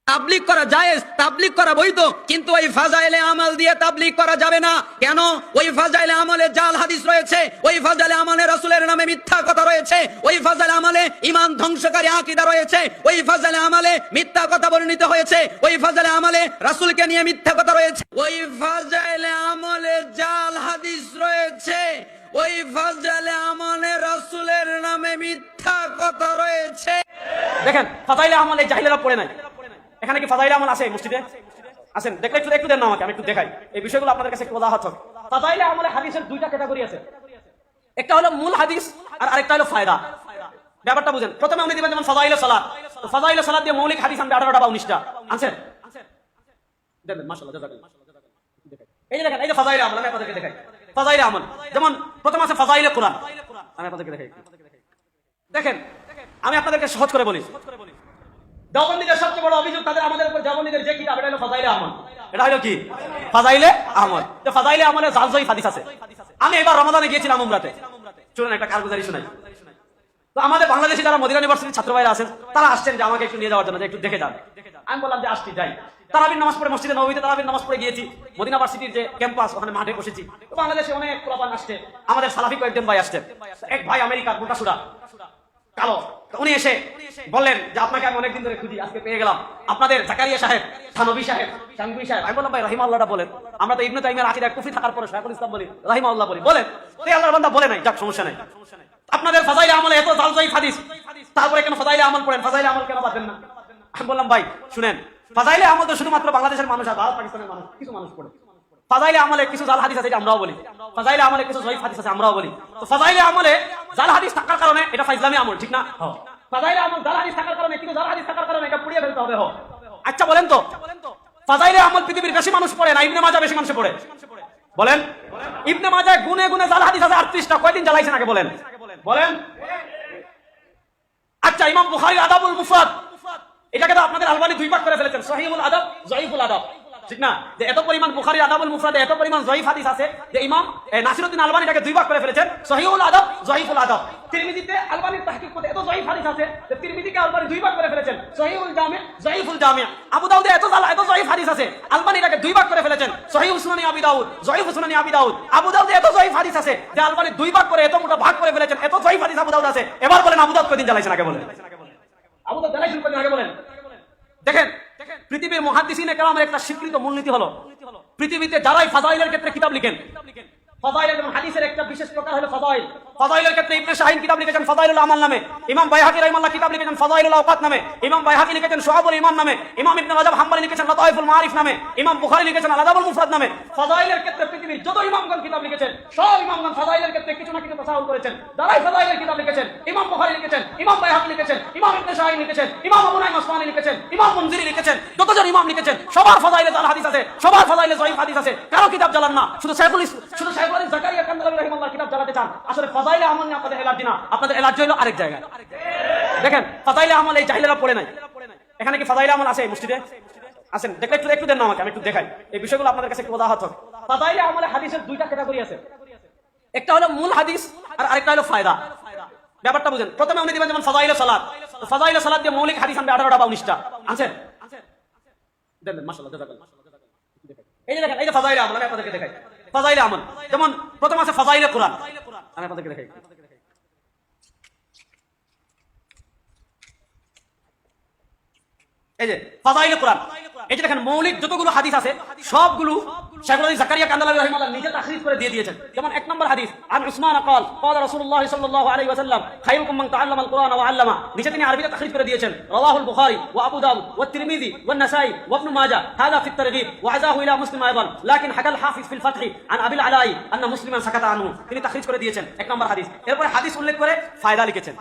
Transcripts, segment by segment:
তাবলীগ করা জায়েজ, তাবলীগ করা বৈধ, কিন্তু ওই ফাজাইলে আমল দিয়ে তাবলীগ করা যাবে না। কেন? ওই ফাজাইলে আমলে জাল হাদিস রয়েছে, ওই ফাজাইলে আমলে রাসূলের নামে মিথ্যা কথা রয়েছে, ওই ফাজাইলে আমলে ঈমান ধ্বংসকারী আকীদা রয়েছে, ওই ফাজাইলে আমলে মিথ্যা কথা বর্ণিত হয়েছে, ওই ফাজাইলে আমলে রাসূলকে নিয়ে মিথ্যা কথা রয়েছে, ওই ফাজাইলে আমলে জাল হাদিস রয়েছে, ওই ফাজাইলে আমলে রাসূলের নামে মিথ্যা কথা রয়েছে। দেখেন ফাজাইলে আমলে জাহিলেরা পড়ে নাই। এখানে কি ফাজাইলে আমল আছে মসজিদে? আছেন? দেখলে একটু দেন না আমাকে, আমি একটু দেখাই এই বিষয়গুলো আপনাদের কাছে একটু ওয়াজাহাত হবে। ফাজাইলে আমলে হাদিসের দুইটা ক্যাটাগরি আছে, একটা হলো মূল হাদিস আর আরেকটা হলো ফায়দা। ব্যাপারটা বুঝেন। প্রথমে আপনি দিবেন যেমন ফাজাইলে সালাত, তো ফাজাইলে সালাত দিয়ে মৌলিক হাদিস আমরা 18টা বা 19টা আনছেন। দেন মাশাআল্লাহ, জাযাকাল্লাহ। এই যে দেখেন, এই যে ফাজাইলে আমল, আমি আপনাদেরকে দেখাই। ফাজাইলে আমল যেমন প্রথম আছে ফাজাইলে কোরআন, আমি আপনাদেরকে দেখাই। দেখেন আমি আপনাদেরকে সহজ করে বলি, দেওবন্দীদের সবচেয়ে বড় অভিযোগ তাদের আমাদের উপর, দেওবন্দীদের যে কিতাব, এটা হলো ফাজাইলে আমল। এটা হলো কি? ফাজাইলে আমল। তো ফাজাইলে আমলে জাল জয়ীফ হাদিস আছে। আমি এবার রমাদানে গিয়েছিলাম উমরাতে, শুনুন একটা কারগুজারি শোনাই। তো আমাদের বাংলাদেশি যারা মদিনা ইউনিভার্সিটির ছাত্র ভাইরা আছেন, তারা আসছেন যে আমাকে একটু নিয়ে যাওয়ার জন্য, যে একটু দেখে যান। আমি বললাম যে আসছি, যাই। তারাবির নামাজ পড়ে মসজিদে নববীতে তারাবির নামাজ পড়ে গিয়েছি। মদিনা ইউনিভার্সিটির যে ক্যাম্পাস, ওখানে মাঠে বসেছি। তো বাংলাদেশে অনেক পোলাপান আসছে, আমাদের সালাফি কয়েকজন ভাই আসছেন। এক ভাই আমেরিকার মোটাসুরা কালো, উনি এসে বললেন যে আপনাকে আমি অনেকদিন ধরে খুঁজি, আজকে পেয়ে গেলাম। আপনাদের জাকারিয়া সাহেব, থানভী সাহেব, শানভী সাহেব। আমি বললাম ভাই রাহিমাহুল্লাহটা বলেন। আমরা তো ইবনে তাইমিয়ার আকীদা কুফরি থাকার পরে শাইখুল ইসলাম বলি, রাহিমাহুল্লাহ বলি, বলেন। এই আল্লাহর বান্দা বলে নাই, যাক সমস্যা নাই। আপনাদের ফাজাইলে আমলে এত জাল জয়ীফ হাদিস, তারপরে কেন ফাজাইলে আমল পড়েন? ফাজাইলে আমল কেন বাদ দেন না? আমি বললাম ভাই শুনেন, ফাজাইলে আমল তো শুধুমাত্র বাংলাদেশের মানুষ আর ভারত পাকিস্তানের মানুষ, কিছু মানুষ পড়ে। ফাজাইলে আমলে কিছু জাল হাদিস আছে, এটা আমরাও বলি। ফাজাইলে আমলে কিছু জয়ীফ হাদিস আছে, আমরাও বলি। তো ফাজাইলে আমলে জাল হাদিস থাকার কারণে এটা ফাইজলামি আমল, ঠিক না? ফাজাইলে আমল জাল হাদিস থাকার কারণে, কিছু জাল হাদিস থাকার কারণে এটা পুড়িয়ে ফেলতে হবে। আচ্ছা বলেন তো, ফাজাইলে আমল পৃথিবীর বেশি মানুষ পড়ে না ইবনে মাজাহ বেশি মানুষ পড়ে? বলেন। ইবনে মাজাহ গুনে গুনে জাল হাদিস আছে 38টা। কয়দিন জ্বালাইছেন আগে বলেন? বলেন। আচ্ছা ইমাম বুখারীর আদাবুল মুফরাদ, এটাকে তো আপনাদের আলবানী দুই ভাগ করে ফেলেছেন, সহিহুল আদাব, যঈফুল আদাব, ঠিক না? যে এত পরিমাণ বুখারীর আদাবুল মুফরাদে এত পরিমাণ যঈফ হাদিস আছে যে ইমাম নাসিরউদ্দিন আলবানী এটাকে দুই ভাগ করে ফেলেছেন, সহিহুল আদাব, যঈফুল আদাব। তিরমিজিতে আলবানীর তাহকিক করতে এত যঈফ হাদিস আছে যে তিরমিজিকে আলবানী দুই ভাগ করে ফেলেছেন, সহিহুল জামি, যঈফুল জামি। আবু দাউদে এত যঈফ হাদিস আছে, আলবানী এটাকে দুই ভাগ করে ফেলেছেন, সহিহুল সুনানি আবি দাউদ, যঈফ সুনানি আবি দাউদ। আবু দাউদে এত যঈফ হাদিস আছে যে আলবানী দুই ভাগ করে এত মোটা ভাগ করে ফেলেছেন, এত যঈফ হাদিস আবু দাউদ আছে। এবার বলেন আবু দাউদ কয়দিন জ্বালাইছেন আগে বলেন? আবু দাউদ জ্বালাইছেন কয়দিন আগে বলেন? দেখেন পৃথিবীর মুহাদ্দিসিনে কেরামের একটা স্বীকৃত মূলনীতি হলো, পৃথিবীতে যারাই ফাজাইলের ক্ষেত্রে কিতাব লিখেন, ফাজাইল এবং হাদিসের একটা বিশেষ প্রকার হলো ফাজাইল। ফাজাইলের ক্ষেত্রে ইবনে শাহিন কিতাব লিখেছেন ফাজাইলুল আমাল নামে, ইমাম বাইহাকী রাহিমাহুল্লাহ কিতাব লিখেছেন ফাজাইলুল আওকাত নামে, ইমাম বাইহাকী লিখেছেন শুআবুল ঈমান নামে, ইমাম ইবনে রাজব হাম্বলী লিখেছেন লাতাইফুল মাআরিফ নামে, ইমাম বুখারী লিখেছেন আল আদাবুল মুফরাদ নামে। ফাজাইলের ক্ষেত্রে পৃথিবীর যত ইমামগণ কিতাব লিখেছেন, সব ইমামগণ ফাজাইলের ক্ষেত্রে কিছু না কিছু তাসাহুল করেছেন। যারাই ফাজাইলের কিতাব লিখেছেন, ইমাম বুখারী লিখেছেন, ইমাম বাইহাকী লিখেছেন, ইমাম ইবনে শাহিন লিখেছেন, ইমাম আবু নাঈম আসমানী লিখেছেন, ইমাম মুনজিরি লিখেছেন, যতজন ইমাম লিখেছেন সবার ফাজাইলে জাল হাদিস আছে, সবার ফাজাইলে যঈফ হাদিস আছে। কারো কিতাব জ্বালান না, শুধু শাইখুল জাকারিয়া কান্দালাবী রাহিমাহুল্লাহ কিতাব জ্বালাতে চান। আসলে ফাজাইলে আমল নিয়ে আপনাদের এলার্জি না, আপনাদের এলার্জি হলো আরেক জায়গায়। দেখেন ফাজাইলে আমল এই জাহিলেরা পড়ে নাই। এখানে কি ফাজাইলে আমল আছে মসজিদে? আছেন? দেখলে একটু দেন না আমাকে, আমি একটু দেখাই এই বিষয়গুলো আপনাদের কাছে একটু ওয়াজাহাত হবে। ফাজাইলে আমলে হাদিসের দুইটা ক্যাটাগরি আছে, একটা হলো মূল হাদিস আর আরেকটা হলো ফায়দা। ব্যাপারটা বুঝেন। প্রথমে আপনি দিবেন যেমন ফাজাইলে সালাত, তো ফাজাইলে সালাত দিয়ে মৌলিক হাদিস আমরা 18টা বা 19টা আনছেন। দেন মাশাআল্লাহ, জাযাকাল্লাহ। এই যে দেখেন, এই যে ফাজাইলে আমল, আমি আপনাদেরকে দেখাই। ফাজাইলে আমল যেমন প্রথম আছে ফাজাইলে কোরআন, আমি আপনাদেরকে দেখাই। এই যে ফাজাইলে কোরআন, এই যে দেখেন মৌলিক যতগুলো হাদিস আছে সবগুলো শাইখুল জাকারিয়া কান্দালাবী রাহিমাহুল্লাহ নিজে তাখরিজ করে দিয়ে দিয়েছেন। যেমন এক নম্বর হাদিস, আন উসমান قال قال رسول الله صلى الله عليه وسلم خيركم من تعلم القرآن وعلمه, নিচে তিনি আরবিতে তাখরিজ করে দিয়েছেন, রাওয়াহুল বুখারী ওয়া আবু দাউদ ওয়া তিরমিজি ওয়া নাসাই ওয়া ইবনে মাজাহ হাদা ফি الترغيب وعزاه الى مسلم ايضا لكن حكى الحافظ في الفتح عن ابي العلاء ان مسلما سكت عنه, তিনি তাখরিজ করে দিয়েছেন এক নম্বর হাদিস। এরপর হাদিস উল্লেখ করে ফায়দা লিখেছেন।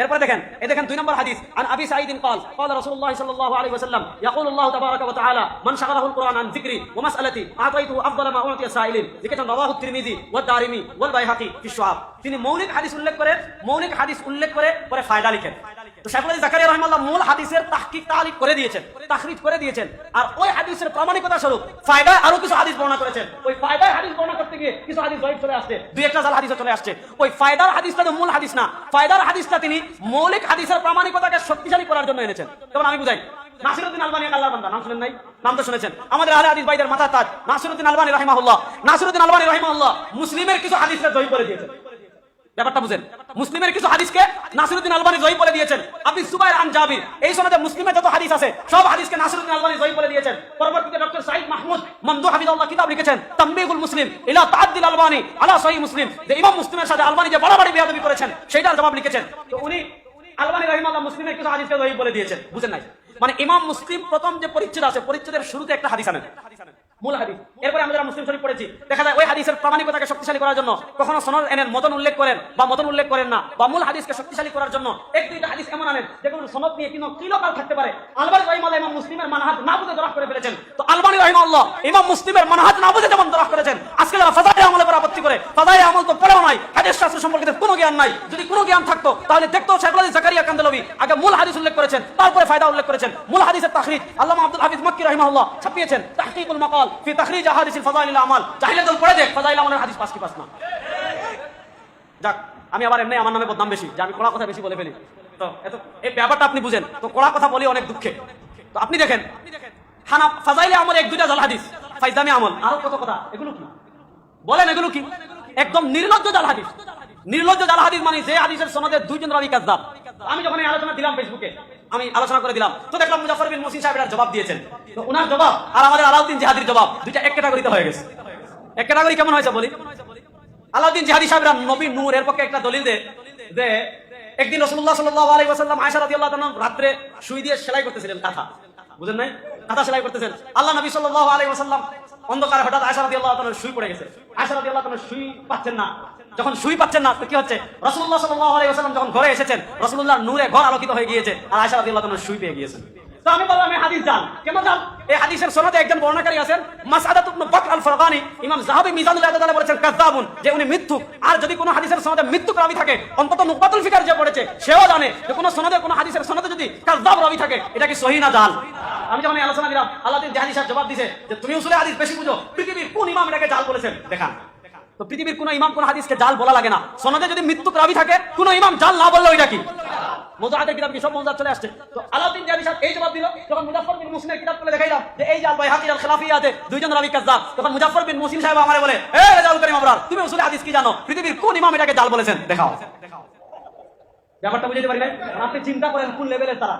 এরপর দেখেন, এই দেখেন দুই নম্বর হাদিস, আন আবি সাঈদ قال قال رسول الله صلى الله عليه وسلم يقول الله تبارك وتعالى من شغله القرآن عن ذكري ومسألتي أعطيته أفضل ما أعطي السائلين, লিখেছেন রাওয়াহু তিরমিজি ওয়া দারিমি ওয়াল বাইহাকী ফি শুআব। তিনি মৌলিক হাদিস উল্লেখ করে পরে ফায়দা লিখেন। তো শাইখুল জাকারিয়া রাহিমাহুল্লাহ মূল হাদিসের তাহকিক তালিক করে দিয়েছেন, তাখরিজ করে দিয়েছেন, আর ওই হাদিসের প্রামাণিকতা স্বরূপ ফায়দায় আরো কিছু হাদিস বর্ণনা করেছেন। ওই ফায়দায় হাদিস বর্ণনা করতে গিয়ে কিছু হাদিস যঈফ চলে আসছে, দুই একটা জাল হাদিস চলে আসছে। ওই ফায়দার হাদিসটা তো মূল হাদিস না, ফায়দার হাদিসটা তিনি মৌলিক হাদিসের প্রামাণিকতাকে শক্তিশালী করার জন্য এনেছেন। যেমন আমি বুঝাই, নাসিরউদ্দিন আলবানী আল্লাহর বান্দা, নাম শুনেন নাই? নাম তো শুনেছেন। আমাদের আহলে হাদিস ভাইদের মাথার তাজ নাসিরউদ্দিন আলবানী রাহিমাহুল্লাহ। নাসিরউদ্দিন আলবানী রাহিমাহুল্লাহ মুসলিমের কিছু হাদিসকে জয়ী করে দিয়েছেন। ব্যাপারটা বুঝেন, মুসলিমের কিছু হাদিসকে নাসিরউদ্দিন আলবানী জয়ী করে দিয়েছেন। আপনি সুবাইর আন জাবির, এই সনদে মুসলিমের যত হাদিস আছে সব হাদিসকে নাসিরউদ্দিন আলবানী জয়ী করে দিয়েছেন। পরবর্তীতে ডক্টর সাইদ মাহমুদ মমদুহ হাফিজাহুল্লাহ কিতাব লিখেছেন তানবীহুল মুসলিম ইলা তাআদ্দিল আলবানী আলা সহিহ মুসলিম, যে ইমাম মুসলিমের সাথে আলবানী যে বাড়াবাড়ি বেয়াদবি করেছেন সেটার জবাব লিখেছেন। তো উনি আলবানী রাহিমাহুল্লাহ মুসলিমের কিছু হাদিসকে জয়ী করে দিয়েছেন। বুঝেন নাই? মানে ইমাম মুসলিম প্রথম যে পরিচ্ছেদ আছে, পরিচ্ছেদের শুরুতে একটা হাদিস আনেন, মূল হাদিস। এরপরে আমরা যারা মুসলিম শরীফ পড়েছি দেখা যায় ওই হাদিসের প্রামাণিকতাকে শক্তিশালী করার জন্য কখনো সনদ এনেন, মতন উল্লেখ করেন বা মতন উল্লেখ করেন না, বা মূল হাদিসকে শক্তিশালী করার জন্য এক দুইটা হাদিস এমন আনেন যেগুলো সনদ নিয়ে কোনো কিলোকাল থাকতে পারে। আলবানী রাহিমাহুল্লাহ ইমাম মুসলিমের মানহাজ না বুঝে দরাফ করে ফেলেছেন। তো আলবানী রাহিমাহুল্লাহ ইমাম মুসলিমের মানহাজ না বুঝে যেমন দরাফ করেছেন, আজকে যারা ফাজাইলে আমলের উপর আপত্তি করে, ফাজাইলে আমল তো পড়েও নাই, হাদিস শাস্ত্র সম্পর্কে কোনো জ্ঞান নাই। যদি কোনো জ্ঞান থাকতো তাহলে দেখতো শেখুল হাদিস জাকারিয়া কান্দালভি আগে মূল হাদিস উল্লেখ করেছেন, তারপরে ফায়দা উল্লেখ করেছেন। মূল হাদিসের তাখরিজ আল্লামা আব্দুল হাফিজ মক্কি রাহিমাহুল্লাহ ছাপিয়েছেন তাহকিকুল মাকাল ফি তাখরিজ আহাদিসিল ফাজাইলিল আমাল। চাইলে তো পড়ে দেখ ফাজাইল আমলের হাদিস পাস কি পাস না। যাক, আমি আবার এমনি আমার নামে বদনাম বেশি যে আমি কোড়া কথা বেশি বলে ফেলি। তো এত এই ব্যাপারটা আপনি বুঝেন, তো কোড়া কথা বলি অনেক দুঃখে। তো আপনি দেখেন হানা ফাজাইলে আমল এক দুইটা জাল হাদিস, ফাইজামি আমল আরো কত কথা, এগুলো কি বলেন? এগুলো কি একদম নির্লজ্জ জাল হাদিস। নির্লজ্জ জাল হাদিস মানে যে হাদিসের সনদে দুইজন রাবী কাযযাব। আমি যখন এই আলোচনা দিলাম ফেসবুকে, আমি আলোচনা করে দিলাম, তো দেখলাম মুজাফফর বিন মুহসিন সাহেব এর জবাব দিয়েছেন। তো ওনার জবাব আর আমাদের আলাউদ্দিন জিহাদির জবাব দুইটা এক ক্যাটাগরিতে হয়ে গেছে। এক ক্যাটাগরি কেমন হয়েছে বলি? আলাউদ্দিন জিহাদি সাহেবরা নবী নূর এর পক্ষে একটা দলিল দে একদিন রাসূলুল্লাহ সাল্লাল্লাহু আলাইহি ওয়াসাল্লাম আয়েশা রাদিয়াল্লাহু তাআলা রাতে সুই দিয়ে সেলাই করতেছিলেন, কাঁথা, বুঝেন নাই? কাঁথা সেলাই করতেছেন। আল্লাহ নবী সাল্লাল্লাহু আলাইহি ওয়াসাল্লাম অন্ধকারে হঠাৎ আয়েশা রাদিয়াল্লাহু তাআলার সুই পড়ে গেছে। আয়েশা রাদিয়াল্লাহু তাআলা সুই পাচ্ছেন না। যখন সুই পাচ্ছেন না তো কি হচ্ছে? রাসূলুল্লাহ সাল্লাল্লাহু আলাইহি ওয়াসাল্লাম যখন ঘরে এসেছেন, রাসূলুল্লাহর নূরে ঘর আলোকিত হয়ে গিয়েছে আর আয়েশা রাদিয়াল্লাহু তাআলা সুই পেয়ে গিয়েছেন। তো আমি বললাম এই হাদিস জাল, কেন জাল? এই হাদিসের সনদে একজন বর্ণনাকারী আছেন মাসআদাত ইবনে বকর আল ফারগানি, ইমাম যাহাবী মিজানুল ইতিদালে বলেছেন কাযযাবুন, যে উনি মিথ্যুক। আর যদি কোনো হাদিসের সনদে মিথ্যুক রাবী থাকে, অন্তত নুকবাতুল ফিকার যে পড়েছে সেও জানে যে কোনো সনদে কোনো হাদিসের সনদে যদি কাযযাব রাবী থাকে এটা কি সহিহ না জাল। আমি যখন এই আলোচনা দিলাম, আলাউদ্দিন জিহাদি সাহেব জবাব দিয়েছে যে তুমি উসুলে হাদিস বেশি বুঝো, পৃথিবীর কোন ইমাম এটাকে জাল বলেছেন দেখান। তো পৃথিবীর কোন ইমাম কোন হাদিসকে জাল বলা লাগে না, সনদে যদি মিথ্যুক রাবী থাকে কোন ইমাম জাল না বললে ওইটা কি? মুজাহিদের কিতাব কি সব মুজাহিদ চলে আসছে। তো আলাউদ্দিন জিহাদি সাহেব এই জবাব দিল, যখন মুজাফফর বিন মুহসিনের কিতাব খুলে দেখাইলাম যে এই যে আল বাইহাকি আল খিলাফিয়াতে দুইজন রাবী কাযযাব, তখন মুজাফফর বিন মুহসিন সাহেব আমারে বলে, এ রাজাউল করিম আবরার, তুমি উসুলে হাদিস কি জানো? পৃথিবীর কোন ইমাম এটাকে জাল বলেছেন দেখাও। ব্যাপারটা বুঝতে পারি নাই? আপনি চিন্তা করেন কোন লেভেলের তারা।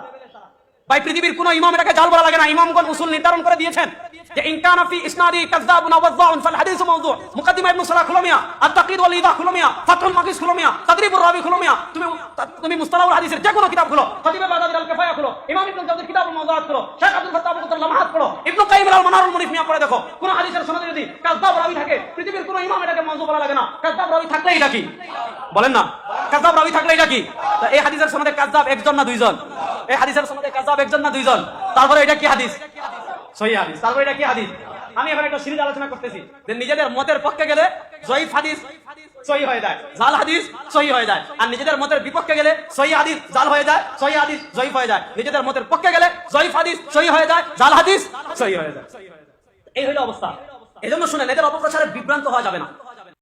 ভাই পৃথিবীর কোন ইমাম এটাকে জাল বলা লাগে না। ইমামগণ উসুল নির্ধারণ করে দিয়েছেন যে ইন কানা ফি ইসনাদি কাযযাবুন আও ওয়াযযাউন ফাল হাদিসু মাওযু'। মুকাদ্দিমা ইবনে সালাহ খুলমিয়া, আত-তাকরির ওয়াল ইদা খুলমিয়া, ফাতহুল মাকিস খুলমিয়া, তাদরিবুর রাবি খুলমিয়া, তুমি মুস্তালাহুল হাদিসের যে কোনো কিতাব খুলো, খতিবে বাগদাদি আল কিফায়া খুলো, ইমাম ইবনে জাওজির কিতাবুল মাওযুআত খুলো, শেখ আব্দুল ফাত্তাহ আবু কুতুল লামাহাত পড়ো, ইবনে কাইয়িম আল মানারুল মুনিফ নিয়ে পড়ে দেখো, কোন হাদিসের সনদে যদি কাযযাব রাবী থাকে পৃথিবীর কোন ইমাম এটাকে মাওযু বলা লাগে না। কাযযাব রাবী থাকলে এটা কি বলেন না? কাযযাব রাবী থাকলে এটা কি? এই হাদিসের সনদে কাযযাব একজন না দুইজন? এই হাদিসের সনদে কাযযাব একজন না দুইজন? তারপরে এটা কি হাদিস? সহিহ হাদিস। তারপরে এটা কি হাদিস? আমি এখন একটা সিরিজ আলোচনা করতেছি যে নিজেদের মতের পক্ষে গেলে জয়ীফ হাদিস সহিহ হয়ে যায়, জাল হাদিস সহিহ হয়ে যায়, আর নিজেদের মতের বিপক্ষে গেলে সহিহ হাদিস জাল হয়ে যায়, সহিহ হাদিস জয়ীফ হয়ে যায়। নিজেদের মতের পক্ষে গেলে জয়ীফ হাদিস সহিহ হয়ে যায়, জাল হাদিস সহিহ হয়ে যায়। এই হলো অবস্থা। এজন্য শুনেন, এদের অপপ্রচারে বিভ্রান্ত হওয়া যাবে না।